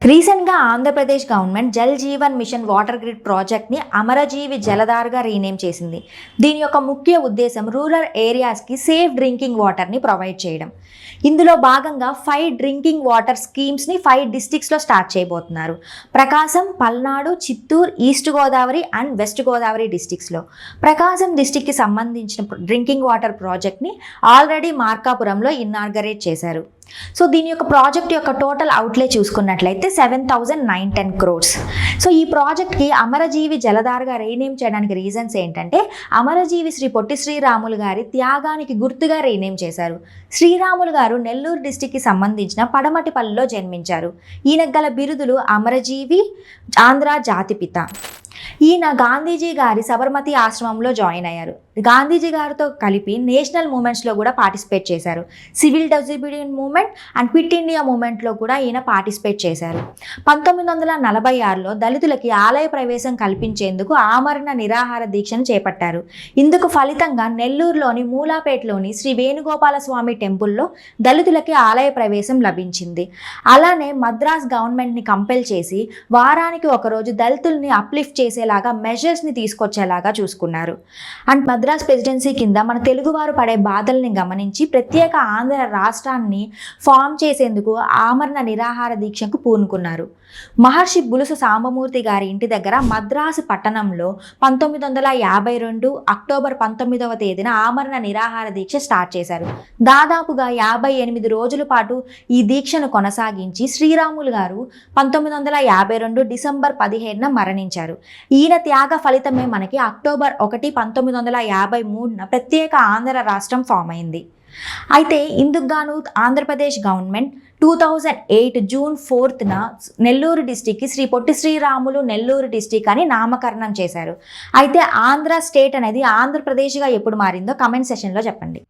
రీసెంట్గా Andhra Pradesh government Jal Jeevan mission water grid ప్రాజెక్ట్ని అమరజీవి జలధార్గా రీనేమ్ చేసింది. దీని యొక్క ముఖ్య ఉద్దేశం రూరల్ ఏరియాస్కి సేఫ్ డ్రింకింగ్ వాటర్ని ప్రొవైడ్ చేయడం. ఇందులో భాగంగా 5 డ్రింకింగ్ వాటర్ స్కీమ్స్ని 5 డిస్ట్రిక్ట్స్లో స్టార్ట్ చేయబోతున్నారు. Prakasam, Palnadu, Chittoor, East Godavari and West Godavari డిస్ట్రిక్ట్స్లో. ప్రకాశం డిస్ట్రిక్ట్కి సంబంధించిన డ్రింకింగ్ వాటర్ ప్రాజెక్ట్ని ఆల్రెడీ మార్కాపురంలో ఇనాగరేట్ చేశారు. సో దీని యొక్క ప్రాజెక్ట్ యొక్క టోటల్ అవుట్లే చూసుకున్నట్లయితే 7,910 crores. సో ఈ ప్రాజెక్ట్కి అమరజీవి జలధారగా రీనేమ్ చేయడానికి రీజన్స్ ఏంటంటే అమరజీవి శ్రీ పొట్టి శ్రీరాములు గారి త్యాగానికి గుర్తుగా రీనేమ్ చేశారు. శ్రీరాములు గారు నెల్లూరు డిస్టిక్కి సంబంధించిన పడమటిపల్లిలో జన్మించారు. ఈయనకు గల బిరుదులు అమరజీవి, ఆంధ్ర జాతిపిత. ఈయన గాంధీజీ గారి సబర్మతి ఆశ్రమంలో జాయిన్ అయ్యారు. గాంధీజీ గారితో కలిపి నేషనల్ మూమెంట్స్లో కూడా పార్టిసిపేట్ చేశారు. Civil disobedient movement and quit India మూమెంట్లో కూడా ఈయన పార్టిసిపేట్ చేశారు. 1946లో దళితులకి ఆలయ ప్రవేశం కల్పించేందుకు ఆమరణ నిరాహార దీక్షను చేపట్టారు. ఇందుకు ఫలితంగా నెల్లూరులోని మూలాపేటలోని శ్రీ వేణుగోపాల స్వామి టెంపుల్లో దళితులకి ఆలయ ప్రవేశం లభించింది. అలానే మద్రాస్ గవర్నమెంట్ని కంపెల్ చేసి వారానికి ఒకరోజు దళితుల్ని అప్లిఫ్ట్ చేసేలాగా మెజర్స్ని తీసుకొచ్చేలాగా చూసుకున్నారు. అండ్ మద్రాస్ ప్రెసిడెన్సీ కింద మన తెలుగువారు పడే బాధల్ని గమనించి ప్రత్యేక ఆంధ్ర రాష్ట్రాన్ని ఫామ్ చేసేందుకు ఆమరణ నిరాహార దీక్షకు పూనుకున్నారు. మహర్షి బులుసు సాంబమూర్తి గారి ఇంటి దగ్గర మద్రాసు పట్టణంలో 1952 అక్టోబర్ 19వ తేదీన ఆమరణ నిరాహార దీక్ష స్టార్ట్ చేశారు. దాదాపుగా 58 రోజుల పాటు ఈ దీక్షను కొనసాగించి శ్రీరాములు గారు 1952 డిసెంబర్ 17న మరణించారు. ఈయన త్యాగ ఫలితమే మనకి అక్టోబర్ 1, 1953న ప్రత్యేక ఆంధ్ర రాష్ట్రం ఫామ్ అయింది. అయితే ఇందుకు గాను Andhra Pradesh government 2008 June 4న Nellore డిస్టిక్కి Shri Potti Sriramulu Nellore district అని నామకరణం చేశారు. అయితే ఆంధ్ర స్టేట్ అనేది ఆంధ్రప్రదేశ్గా ఎప్పుడు మారిందో కమెంట్ సెషన్లో చెప్పండి.